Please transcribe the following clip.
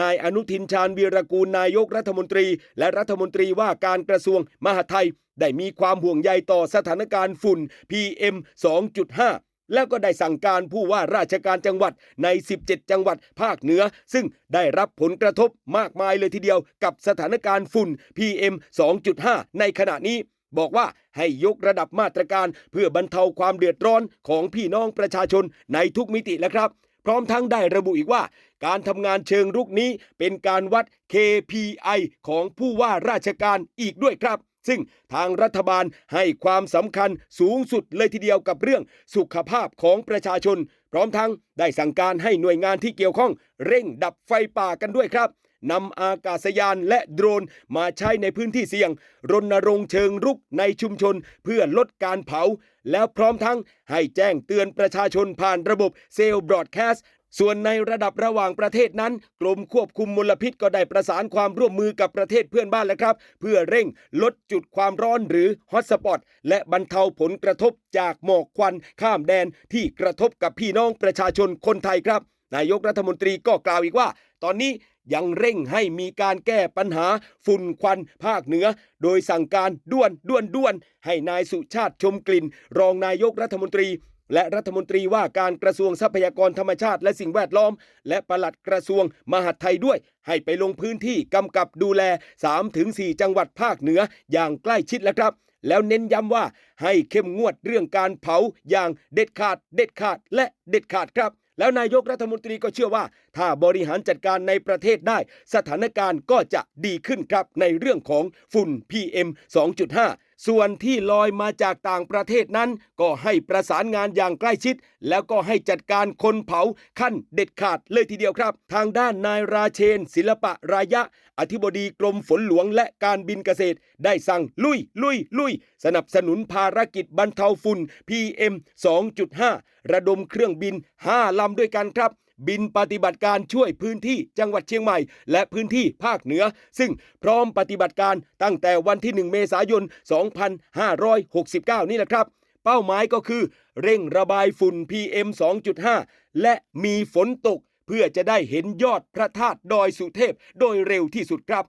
นายอนุทินชาญวีรกูลนายกรัฐมนตรีและรัฐมนตรีว่าการกระทรวงมหาดไทยได้มีความห่วงใยต่อสถานการณ์ฝุ่น PM 2.5 แล้วก็ได้สั่งการผู้ว่าราชการจังหวัดใน 17 จังหวัดภาคเหนือซึ่งได้รับผลกระทบมากมายเลยทีเดียวกับสถานการณ์ฝุ่น PM 2.5 ในขณะนี้บอกว่าให้ยกระดับมาตรการเพื่อบรรเทาความเดือดร้อนของพี่น้องประชาชนในทุกมิติแล้วครับพร้อมทั้งได้ระบุอีกว่าการทำงานเชิงรุกนี้เป็นการวัด KPI ของผู้ว่าราชการอีกด้วยครับซึ่งทางรัฐบาลให้ความสำคัญสูงสุดเลยทีเดียวกับเรื่องสุขภาพของประชาชนพร้อมทั้งได้สั่งการให้หน่วยงานที่เกี่ยวข้องเร่งดับไฟป่ากันด้วยครับนำอากาศยานและโดรนมาใช้ในพื้นที่เสี่ยงรณรงค์เชิงรุกในชุมชนเพื่อลดการเผาแล้วพร้อมทั้งให้แจ้งเตือนประชาชนผ่านระบบเซลล์บรอดแคสต์ส่วนในระดับระหว่างประเทศนั้นกรมควบคุมมลพิษก็ได้ประสานความร่วมมือกับประเทศเพื่อนบ้านแล้วครับเพื่อเร่งลดจุดความร้อนหรือฮอตสปอตและบรรเทาผลกระทบจากหมอกควันข้ามแดนที่กระทบกับพี่น้องประชาชนคนไทยครับนายกรัฐมนตรีก็กล่าวอีกว่าตอนนี้ยังเร่งให้มีการแก้ปัญหาฝุ่นควันภาคเหนือโดยสั่งการด่วนให้นายสุชาติชมกลิ่นรองนายกรัฐมนตรีและรัฐมนตรีว่าการกระทรวงทรัพยากรธรรมชาติและสิ่งแวดล้อมและปลัดกระทรวงมหาดไทยด้วยให้ไปลงพื้นที่กำกับดูแล 3-4 จังหวัดภาคเหนืออย่างใกล้ชิดแล้วครับแล้วเน้นย้ำว่าให้เข้มงวดเรื่องการเผาอย่างเด็ดขาดและเด็ดขาดครับแล้วนายกรัฐมนตรีก็เชื่อว่าถ้าบริหารจัดการในประเทศได้สถานการณ์ก็จะดีขึ้นครับในเรื่องของฝุ่น PM 2.5 ส่วนที่ลอยมาจากต่างประเทศนั้นก็ให้ประสานงานอย่างใกล้ชิดแล้วก็ให้จัดการคนเผาขั้นเด็ดขาดเลยทีเดียวครับทางด้านนายราเชนศิลปะรายะอธิบดีกรมฝนหลวงและการบินเกษตรได้สั่งลุยสนับสนุนภารกิจบรรเทาฝุ่น PM 2.5 ระดมเครื่องบิน5 ลำด้วยกันครับบินปฏิบัติการช่วยพื้นที่จังหวัดเชียงใหม่และพื้นที่ภาคเหนือซึ่งพร้อมปฏิบัติการตั้งแต่วันที่1 เมษายน 2569 นี่แหละครับเป้าหมายก็คือเร่งระบายฝุ่น PM 2.5 และมีฝนตกเพื่อจะได้เห็นยอดพระธาตุดอยสุเทพโดยเร็วที่สุดครับ